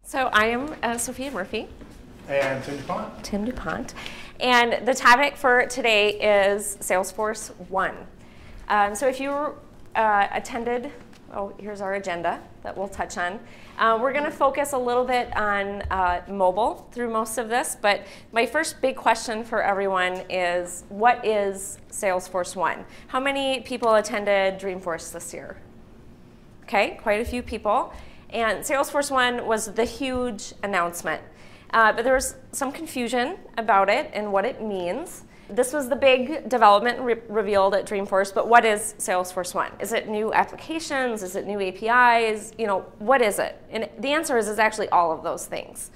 So I am Sophia Murphy. And Tim DuPont. Tim DuPont. And the topic for today is Salesforce1. So if you attended, here's our agenda that we'll touch on. We're going to focus a little bit on mobile through most of this, but my first big question for everyone is, what is Salesforce1? How many people attended Dreamforce this year? Okay, quite a few people. And Salesforce1 was the huge announcement. But there was some confusion about it and what it means. This was the big development revealed at Dreamforce, but what is Salesforce1? Is it new applications? Is it new APIs? You know, what is it? And the answer is it's actually all of those things.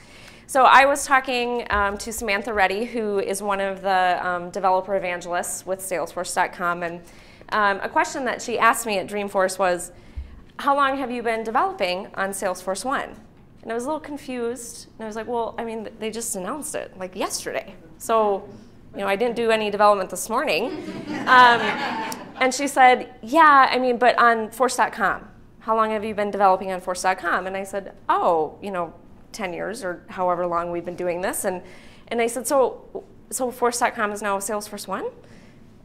So I was talking to Samantha Reddy, who is one of the developer evangelists with Salesforce.com, and a question that she asked me at Dreamforce was, how long have you been developing on Salesforce1? And I was a little confused, and I was like, well, I mean, they just announced it, like yesterday. So, you know, I didn't do any development this morning. And she said, yeah, I mean, but on Force.com, how long have you been developing on Force.com? And I said, oh, you know, 10 years or however long we've been doing this. And I said, so Force.com is now Salesforce1?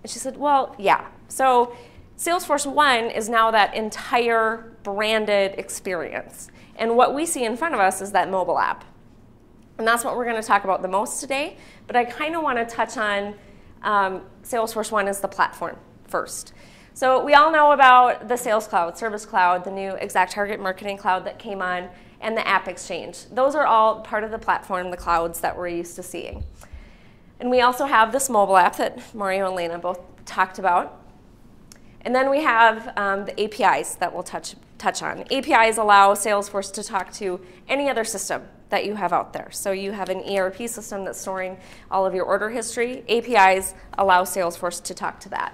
And she said, well, yeah. So Salesforce1 is now that entire branded experience. And what we see in front of us is that mobile app. And that's what we're going to talk about the most today. But I kind of want to touch on Salesforce1 as the platform first. So we all know about the Sales Cloud, Service Cloud, the new ExactTarget Marketing Cloud that came on, and the App Exchange. Those are all part of the platform, the clouds that we're used to seeing. And we also have this mobile app that Mario and Lena both talked about. And then we have the APIs that we'll touch on. APIs allow Salesforce to talk to any other system that you have out there. So you have an ERP system that's storing all of your order history. APIs allow Salesforce to talk to that.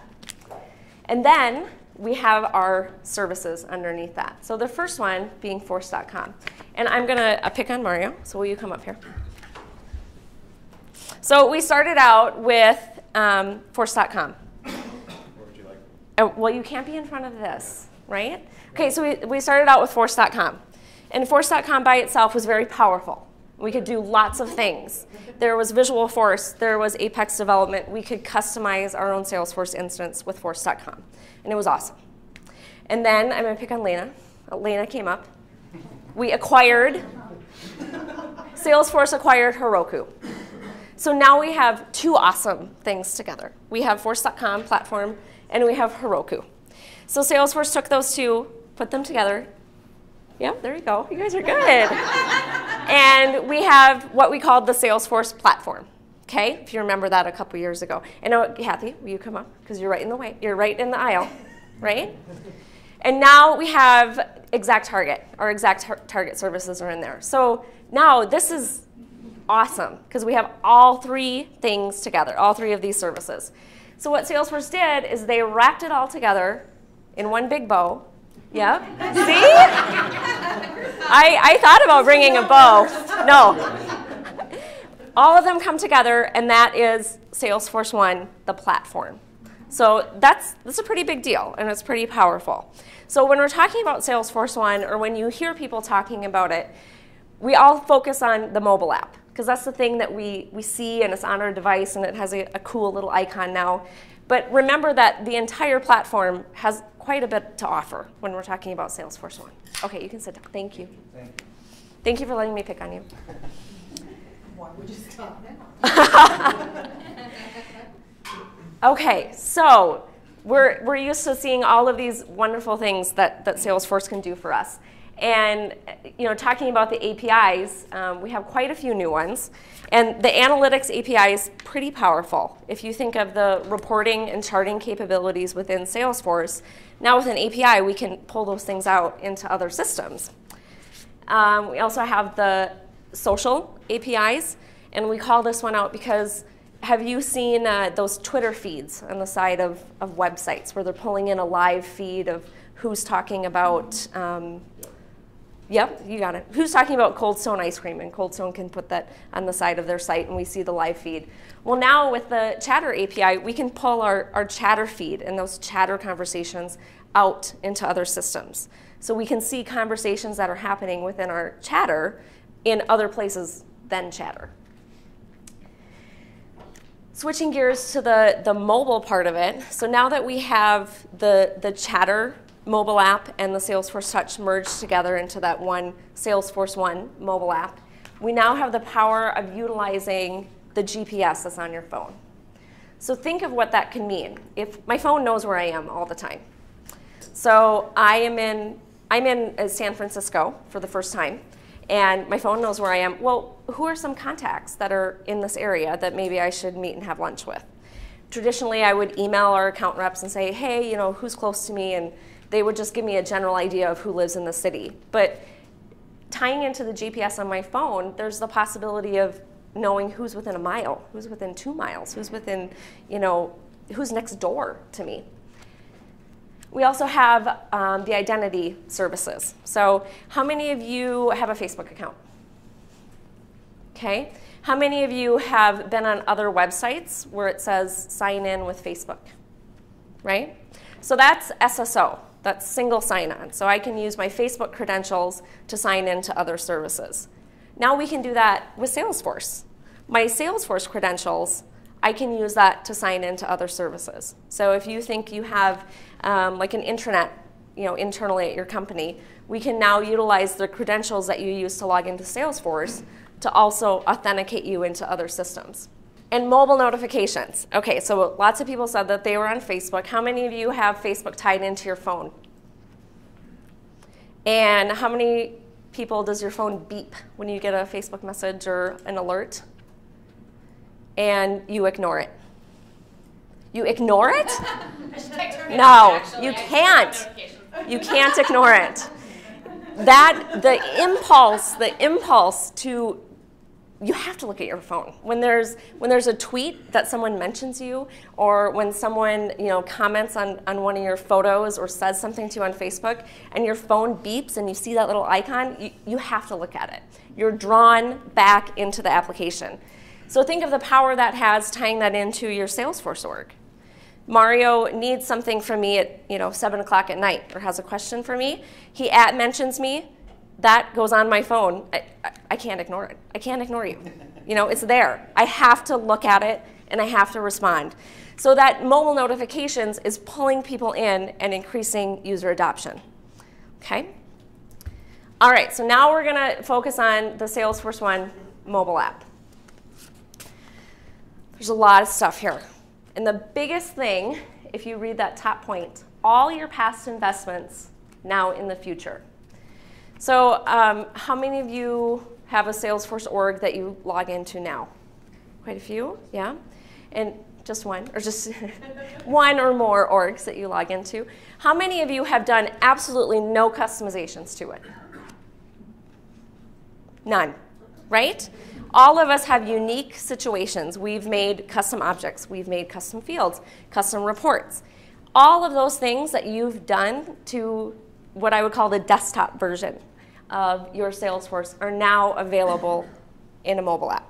And then we have our services underneath that. So the first one being Force.com. And I'm going to pick on Mario, so will you come up here? So we started out with Force.com. Well, you can't be in front of this, right? Okay, so we started out with Force.com. And Force.com by itself was very powerful. We could do lots of things. There was Visualforce, there was Apex development. We could customize our own Salesforce instance with Force.com. And it was awesome. And then I'm going to pick on Lena. Lena came up. We acquired, Salesforce acquired Heroku. So now we have two awesome things together. We have Force.com platform, and we have Heroku. So Salesforce took those two, put them together. Yep, there you go. You guys are good. And we have what we called the Salesforce platform. Okay, if you remember that a couple years ago. And Kathy, will you come up? Because you're right in the way. You're right in the aisle, right? And now we have ExactTarget. Our ExactTarget services are in there. So now this is awesome because we have all three things together, all three of these services. So what Salesforce did is they wrapped it all together in one big bow. Yep. See? I thought about bringing a bow. No. All of them come together, and that is Salesforce1, the platform. So that's a pretty big deal, and it's pretty powerful. So when we're talking about Salesforce1, or when you hear people talking about it, we all focus on the mobile app, because that's the thing that we see, and it's on our device, and it has a cool little icon now. But remember that the entire platform has quite a bit to offer when we're talking about Salesforce1. Okay, you can sit down. Thank you. Thank you for letting me pick on you. Why would you stop now? Okay, so we're used to seeing all of these wonderful things that Salesforce can do for us. And you know, talking about the APIs, we have quite a few new ones. And the analytics API is pretty powerful. If you think of the reporting and charting capabilities within Salesforce, now with an API, we can pull those things out into other systems. We also have the social APIs. And we call this one out because have you seen those Twitter feeds on the side of websites where they're pulling in a live feed of who's talking about yep, you got it. Who's talking about Cold Stone ice cream? And Cold Stone can put that on the side of their site, and we see the live feed. Well, now with the Chatter API, we can pull our Chatter feed and those Chatter conversations out into other systems. So we can see conversations that are happening within our Chatter in other places than chatter. Switching gears to the mobile part of it. So now that we have the chatter mobile app and the Salesforce Touch merged together into that one Salesforce1 mobile app, we now have the power of utilizing the GPS that's on your phone. So think of what that can mean. If my phone knows where I am all the time. So I'm in San Francisco for the first time, and my phone knows where I am. Well, who are some contacts that are in this area that maybe I should meet and have lunch with? Traditionally, I would email our account reps and say, hey, you know, who's close to me? And they would just give me a general idea of who lives in the city. But tying into the GPS on my phone, there's the possibility of knowing who's within a mile, who's within 2 miles, who's within, you know, who's next door to me. We also have the identity services. So how many of you have a Facebook account? Okay. How many of you have been on other websites where it says sign in with Facebook? Right? So that's SSO. That's single sign-on. So I can use my Facebook credentials to sign in to other services. Now we can do that with Salesforce. My Salesforce credentials, I can use that to sign into other services. So if you think you have like an intranet, you know, internally at your company, we can now utilize the credentials that you use to log into Salesforce to also authenticate you into other systems. And mobile notifications. Okay, so lots of people said that they were on Facebook. How many of you have Facebook tied into your phone? And how many people does your phone beep when you get a Facebook message or an alert? And you ignore it. You ignore it? No, you can't. You can't ignore it. That, the impulse to, you have to look at your phone. When there's a tweet that someone mentions you, or when someone, you know, comments on one of your photos or says something to you on Facebook, and your phone beeps and you see that little icon, you have to look at it. You're drawn back into the application. So think of the power that has tying that into your Salesforce org. Mario needs something from me at 7 o'clock at night, or has a question for me. He mentions me. That goes on my phone. I can't ignore it. I can't ignore you. You know, it's there. I have to look at it, and I have to respond. So that mobile notifications is pulling people in and increasing user adoption. Okay? All right, so now we're going to focus on the Salesforce1 mobile app. There's a lot of stuff here. And the biggest thing, if you read that top point, all your past investments now in the future. So how many of you have a Salesforce org that you log into now? Quite a few, yeah? And just one, or just one or more orgs that you log into. How many of you have done absolutely no customizations to it? None, right? All of us have unique situations. We've made custom objects. We've made custom fields, custom reports. All of those things that you've done to what I would call the desktop version of your Salesforce are now available in a mobile app.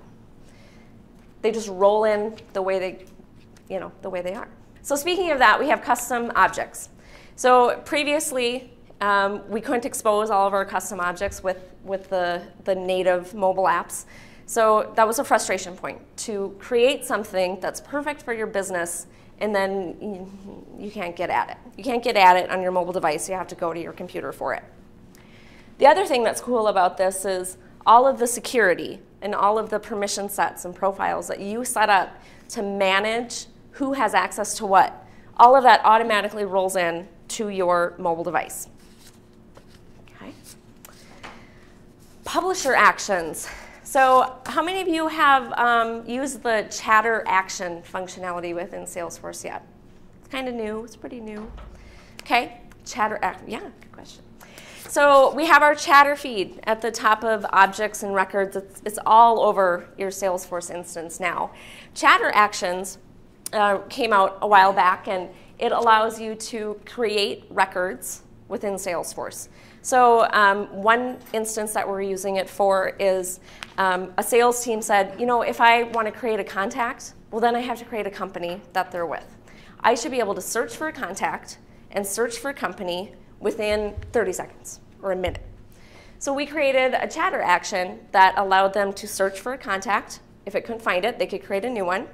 They just roll in the way they are. So speaking of that, we have custom objects. So previously, we couldn't expose all of our custom objects with the native mobile apps. So that was a frustration point, to create something that's perfect for your business, and then you can't get at it. You can't get at it on your mobile device. You have to go to your computer for it. The other thing that's cool about this is all of the security and all of the permission sets and profiles that you set up to manage who has access to what. All of that automatically rolls in to your mobile device. Okay. Publisher actions. So how many of you have used the chatter action functionality within Salesforce yet? It's kind of new. It's pretty new. Okay, chatter action. Yeah, good question. So we have our chatter feed at the top of objects and records. It's all over your Salesforce instance now. Chatter actions came out a while back, and it allows you to create records within Salesforce. So one instance that we're using it for is a sales team said, you know, if I want to create a contact, well, then I have to create a company that they're with. I should be able to search for a contact and search for a company within 30 seconds or a minute. So we created a chatter action that allowed them to search for a contact. If it couldn't find it, they could create a new one.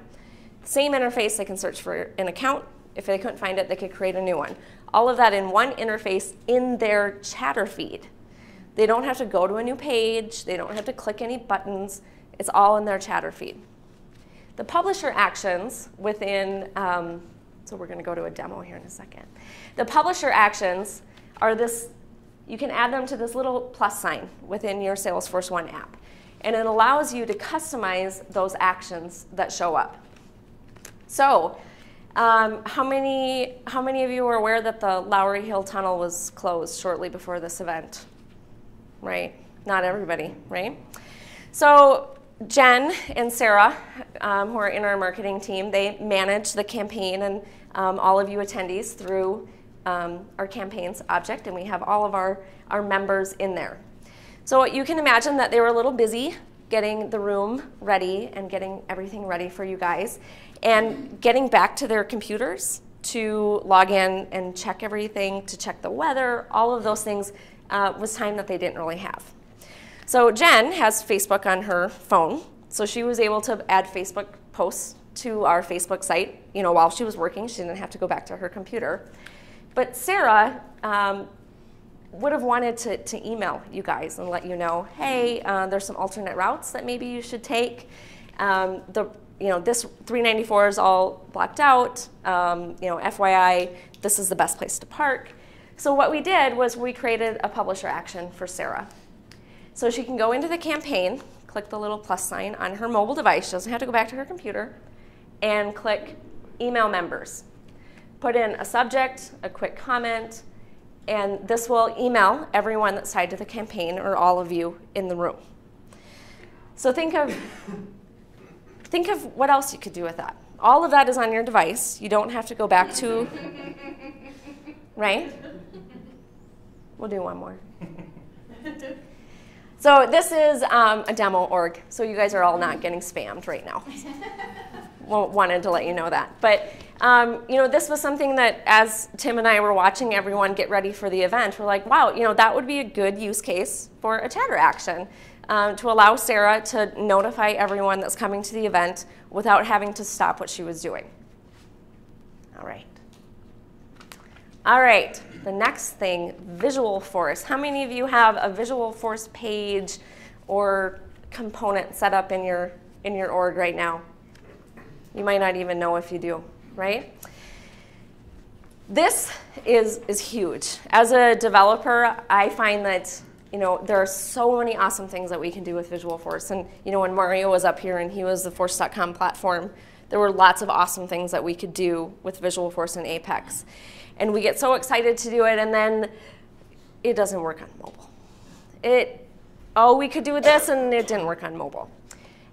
Same interface, they can search for an account. If they couldn't find it, they could create a new one. All of that in one interface in their chatter feed. They don't have to go to a new page. They don't have to click any buttons. It's all in their chatter feed. The publisher actions within, so we're going to go to a demo here in a second. The publisher actions are this, you can add them to this little plus sign within your Salesforce1 app. And it allows you to customize those actions that show up. So how many of you are aware that the Lowry Hill Tunnel was closed shortly before this event? Right? Not everybody, right? So Jen and Sarah, who are in our marketing team, they manage the campaign and all of you attendees through our campaigns object, and we have all of our members in there. So you can imagine that they were a little busy getting the room ready and getting everything ready for you guys and getting back to their computers to log in and check everything, to check the weather, all of those things was time that they didn't really have. So Jen has Facebook on her phone, so she was able to add Facebook posts to our Facebook site, while she was working. She didn't have to go back to her computer. But Sarah would have wanted to email you guys and let you know, hey, there's some alternate routes that maybe you should take. This 394 is all blocked out. FYI, this is the best place to park. So what we did was we created a publisher action for Sarah. So she can go into the campaign, click the little plus sign on her mobile device. She doesn't have to go back to her computer, and click email members. Put in a subject, a quick comment, and this will email everyone that's tied to the campaign or all of you in the room. So think of what else you could do with that. All of that is on your device. You don't have to go back to, right? We'll do one more. So this is a demo org, so you guys are all not getting spammed right now. Wanted to let you know that. But this was something that as Tim and I were watching everyone get ready for the event, we're like, wow, that would be a good use case for a chatter action to allow Sarah to notify everyone that's coming to the event without having to stop what she was doing. All right. All right, the next thing, Visualforce. How many of you have a Visualforce page or component set up in your org right now? You might not even know if you do, right? This is huge. As a developer, I find that there are so many awesome things that we can do with Visualforce. And when Mario was up here and he was the Force.com platform, there were lots of awesome things that we could do with Visualforce and Apex. And we get so excited to do it, and then it doesn't work on mobile. We could do this, and it didn't work on mobile.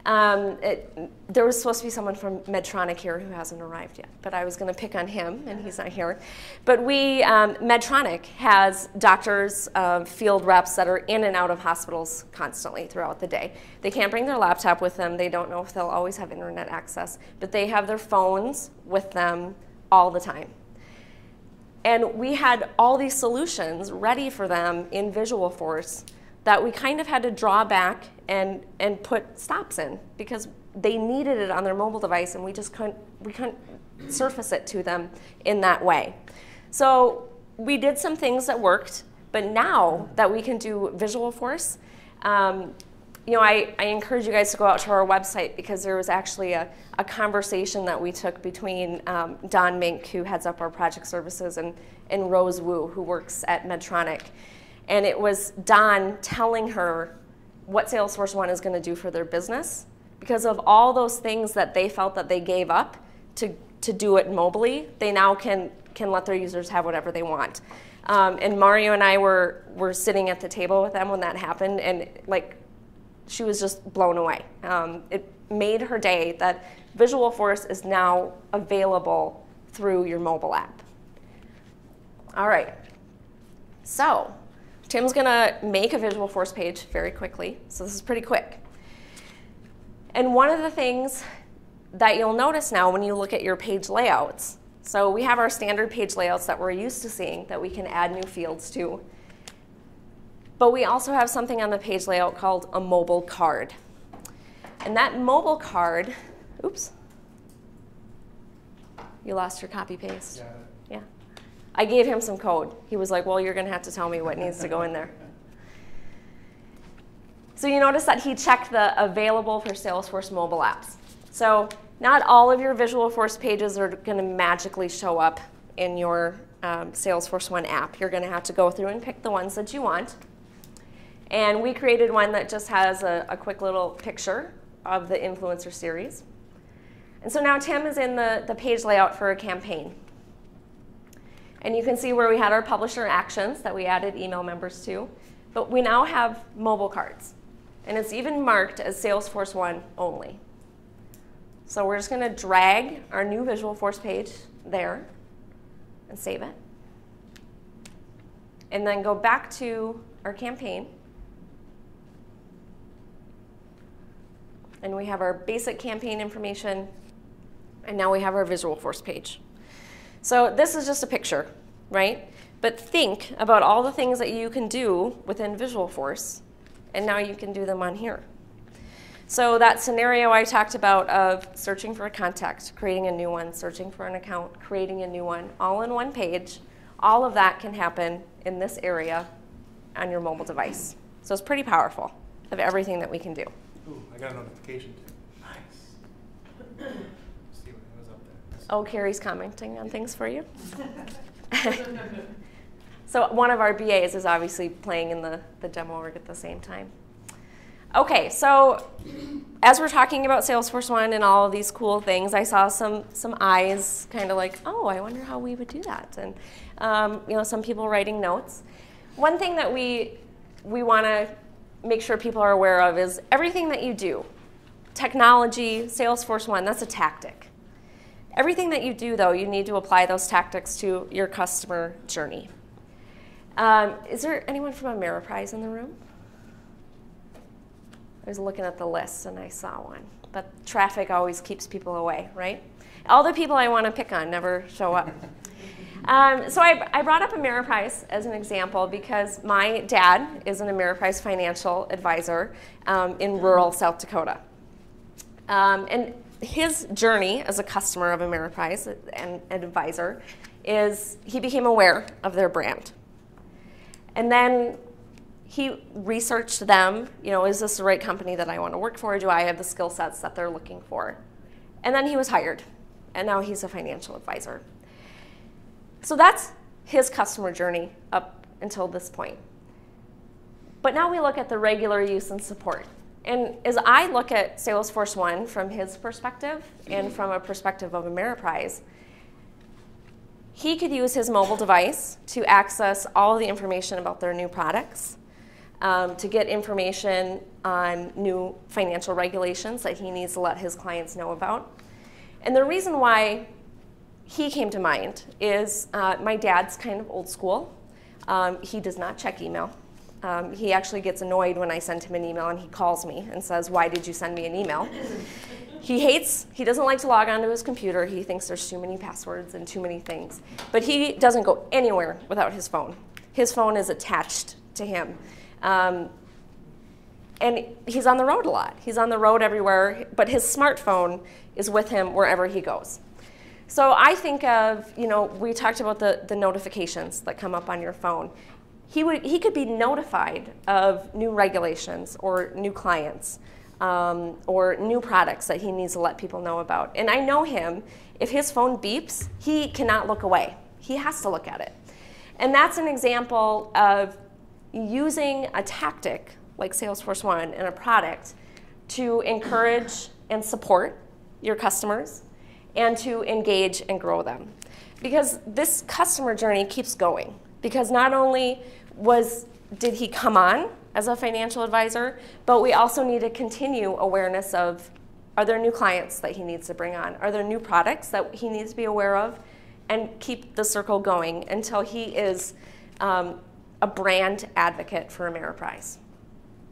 There was supposed to be someone from Medtronic here who hasn't arrived yet, but I was going to pick on him, and he's not here. But Medtronic has doctors, field reps that are in and out of hospitals constantly throughout the day. They can't bring their laptop with them. They don't know if they'll always have internet access, but they have their phones with them all the time. And we had all these solutions ready for them in Visualforce that we kind of had to draw back and put stops in because they needed it on their mobile device, and we couldn't surface it to them in that way. So we did some things that worked, but now that we can do Visualforce, I encourage you guys to go out to our website because there was actually a conversation that we took between Don Mink, who heads up our project services, and Rose Wu, who works at Medtronic. And it was Don telling her what Salesforce1 is going to do for their business because of all those things that they felt that they gave up to do it mobily. They now can let their users have whatever they want. And Mario and I were sitting at the table with them when that happened, and she was just blown away. It made her day that Visualforce is now available through your mobile app. All right, so Tim's gonna make a Visualforce page very quickly, so this is pretty quick. And one of the things that you'll notice now when you look at your page layouts, so we have our standard page layouts that we're used to seeing that we can add new fields to. But we also have something on the page layout called a mobile card. And that mobile card, oops, you lost your copy paste. Yeah. I gave him some code. He was like, well, you're going to have to tell me what needs to go in there. So you notice that he checked the available for Salesforce mobile apps. So not all of your Visualforce pages are going to magically show up in your Salesforce1 app. You're going to have to go through and pick the ones that you want. And we created one that just has a quick little picture of the influencer series. And so now Tim is in the page layout for a campaign. And you can see where we had our publisher actions that we added email members to. But we now have mobile cards. And it's even marked as Salesforce1 only. So we're just going to drag our new Visualforce page there and save it. And then go back to our campaign. And we have our basic campaign information. And now we have our Visualforce page. So this is just a picture, right? But think about all the things that you can do within Visualforce. And now you can do them on here. So that scenario I talked about of searching for a contact, creating a new one, searching for an account, creating a new one, all in one page, all of that can happen in this area on your mobile device. So it's pretty powerful of everything that we can do. Ooh, I got a notification too. Nice. See what was up there. Oh, Carrie's commenting on things for you. So one of our BAs is obviously playing in the demo org at the same time. OK, so as we're talking about Salesforce1 and all of these cool things, I saw some eyes kind of like, oh, I wonder how we would do that. And some people writing notes. One thing that we want to make sure people are aware of is everything that you do, technology, Salesforce1, that's a tactic. Everything that you do, though, you need to apply those tactics to your customer journey. Is there anyone from Ameriprise in the room? I was looking at the list and I saw one. But traffic always keeps people away, right? All the people I want to pick on never show up. So I brought up Ameriprise as an example because my dad is an Ameriprise financial advisor in rural South Dakota. And his journey as a customer of Ameriprise and an advisor is he became aware of their brand. And then he researched them, is this the right company that I want to work for? Do I have the skill sets that they're looking for? And then he was hired, and now he's a financial advisor. So that's his customer journey up until this point. But now we look at the regular use and support. And as I look at Salesforce1 from his perspective and from a perspective of Ameriprise, he could use his mobile device to access all of the information about their new products, to get information on new financial regulations that he needs to let his clients know about. And the reason why he came to mind is my dad's kind of old school. He does not check email. He actually gets annoyed when I send him an email and he calls me and says, why did you send me an email? He doesn't like to log onto his computer. He thinks there's too many passwords and too many things. But he doesn't go anywhere without his phone. His phone is attached to him. And he's on the road a lot. He's on the road everywhere, but his smartphone is with him wherever he goes. So I think of, we talked about the notifications that come up on your phone. He could be notified of new regulations or new clients or new products that he needs to let people know about. And I know him, if his phone beeps, he cannot look away. He has to look at it. And that's an example of using a tactic like Salesforce1 and a product to encourage and support your customers and to engage and grow them. Because this customer journey keeps going. Because not only did he come on as a financial advisor, but we also need to continue awareness of, are there new clients that he needs to bring on? Are there new products that he needs to be aware of? And keep the circle going until he is a brand advocate for Ameriprise.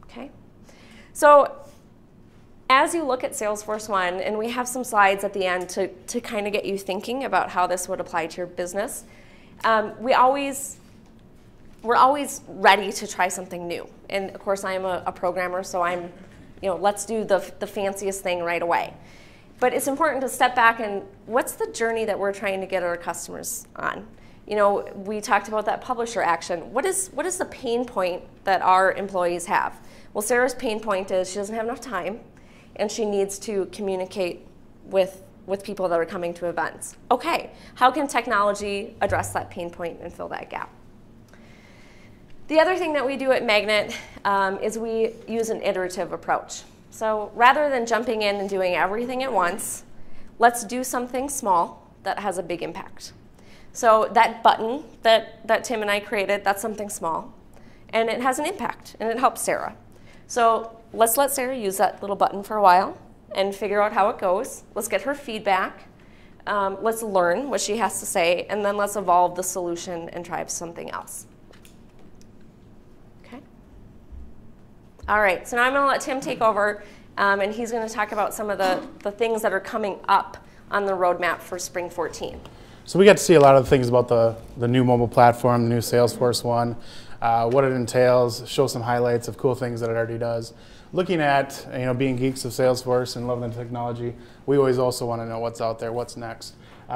Okay? So as you look at Salesforce1, and we have some slides at the end to kind of get you thinking about how this would apply to your business, we always we're always ready to try something new. And of course, I am a programmer, so I'm, let's do the fanciest thing right away. But it's important to step back and what's the journey that we're trying to get our customers on? We talked about that publisher action. What is the pain point that our employees have? Well, Sarah's pain point is she doesn't have enough time, and she needs to communicate with people that are coming to events. Okay, how can technology address that pain point and fill that gap? The other thing that we do at Magnet is we use an iterative approach. So rather than jumping in and doing everything at once, let's do something small that has a big impact. So that button that Tim and I created, that's something small. And it has an impact, and it helps Sarah. So let's let Sarah use that little button for a while and figure out how it goes. Let's get her feedback. Let's learn what she has to say, and then let's evolve the solution and try something else. Okay? All right, so now I'm going to let Tim take over, and he's going to talk about some of the things that are coming up on the roadmap for Spring 14. So we got to see a lot of the things about the new mobile platform, the new Salesforce1, what it entails, show some highlights of cool things that it already does. Looking at being geeks of Salesforce and loving the technology, we always also want to know what's out there, what's next.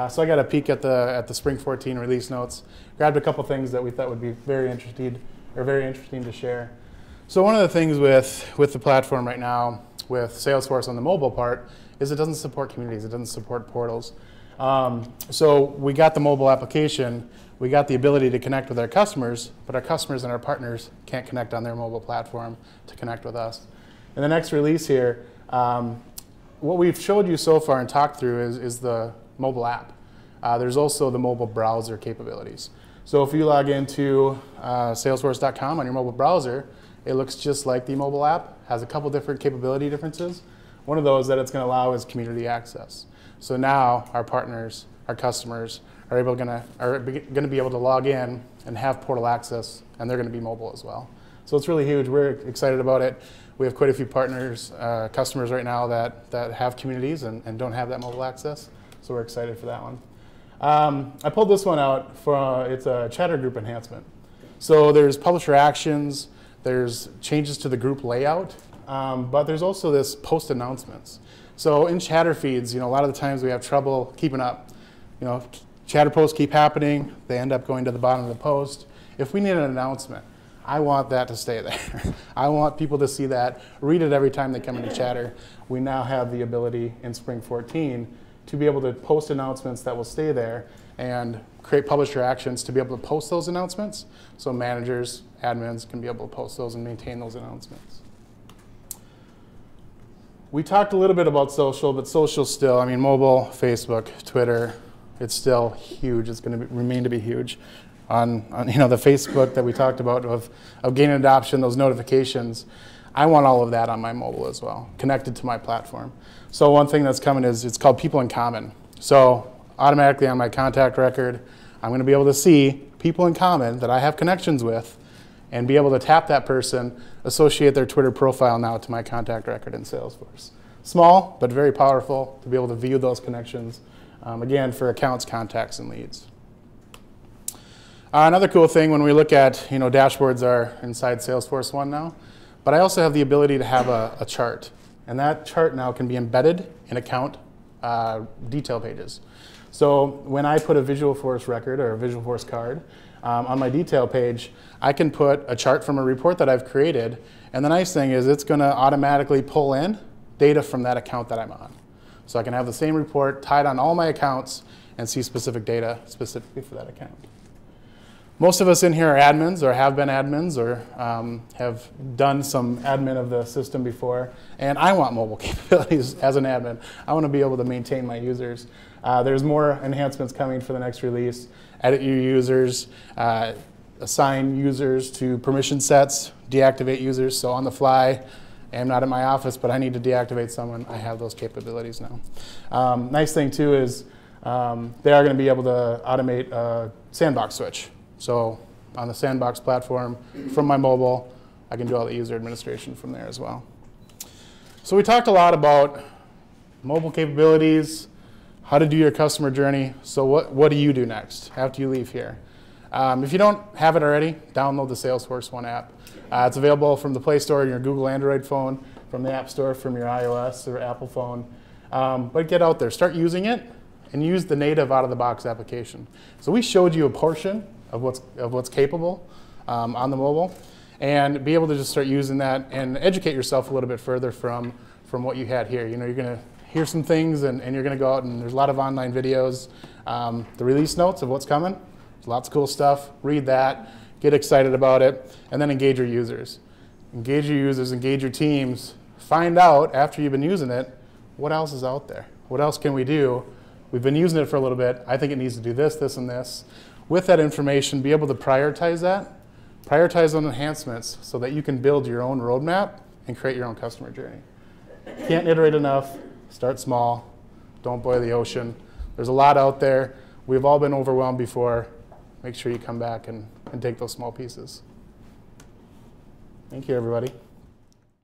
So I got a peek at the Spring 14 release notes, grabbed a couple things that we thought would be very interesting to share. So one of the things with the platform right now, with Salesforce on the mobile part, is it doesn't support communities, it doesn't support portals. So we got the mobile application, we got the ability to connect with our customers, but our customers and our partners can't connect on their mobile platform to connect with us. In the next release here, what we've showed you so far and talked through is the mobile app. There's also the mobile browser capabilities. So if you log into salesforce.com on your mobile browser, it looks just like the mobile app, has a couple different capability differences. One of those that it's going to allow is community access. So now our partners, our customers are going to be able to log in and have portal access, and they're going to be mobile as well. So it's really huge. We're excited about it. We have quite a few partners, customers right now that have communities and don't have that mobile access. So we're excited for that one. I pulled this one out it's a chatter group enhancement. So there's publisher actions, there's changes to the group layout, but there's also this post announcements. So in chatter feeds, a lot of the times we have trouble keeping up. Chatter posts keep happening, they end up going to the bottom of the post. If we need an announcement, I want that to stay there. I want people to see that, read it every time they come into chatter. We now have the ability in Spring 14 to be able to post announcements that will stay there and create publisher actions to be able to post those announcements so managers, admins can be able to post those and maintain those announcements. We talked a little bit about social, but social still, mobile, Facebook, Twitter, it's still huge. It's going to remain to be huge. On the Facebook that we talked about of gaining adoption, those notifications, I want all of that on my mobile as well, connected to my platform. So one thing that's coming is it's called People in Common. So automatically on my contact record, I'm going to be able to see people in common that I have connections with and be able to tap that person, associate their Twitter profile now to my contact record in Salesforce. Small, but very powerful to be able to view those connections, again, for accounts, contacts, and leads. Another cool thing when we look at, dashboards are inside Salesforce1 now, but I also have the ability to have a chart. And that chart now can be embedded in account detail pages. So when I put a Visualforce record or a Visualforce card on my detail page, I can put a chart from a report that I've created. And the nice thing is it's going to automatically pull in data from that account that I'm on. So I can have the same report tied on all my accounts and see specific data specifically for that account. Most of us in here are admins or have been admins or have done some admin of the system before. And I want mobile capabilities as an admin. I want to be able to maintain my users. There's more enhancements coming for the next release. Edit your users, assign users to permission sets, deactivate users. So on the fly, I'm not at my office, but I need to deactivate someone. I have those capabilities now. Nice thing too is they are going to be able to automate a sandbox switch. So on the Sandbox platform, from my mobile, I can do all the user administration from there as well. So we talked a lot about mobile capabilities, how to do your customer journey. So what do you do next after you leave here? If you don't have it already, download the Salesforce1 app. It's available from the Play Store on your Google Android phone, from the App Store from your iOS or Apple phone. But get out there, start using it, and use the native out-of-the-box application. So we showed you a portion of what's capable on the mobile, and be able to just start using that and educate yourself a little bit further from what you had here. You know, you're going to hear some things, and you're going to go out, and there's a lot of online videos. The release notes of what's coming, there's lots of cool stuff. Read that, get excited about it, and then engage your users. Engage your users, engage your teams. Find out, after you've been using it, what else is out there? What else can we do? We've been using it for a little bit. I think it needs to do this, this, and this. With that information, be able to prioritize that. Prioritize on enhancements so that you can build your own roadmap and create your own customer journey. Can't iterate enough. Start small. Don't boil the ocean. There's a lot out there. We've all been overwhelmed before. Make sure you come back and take those small pieces. Thank you, everybody.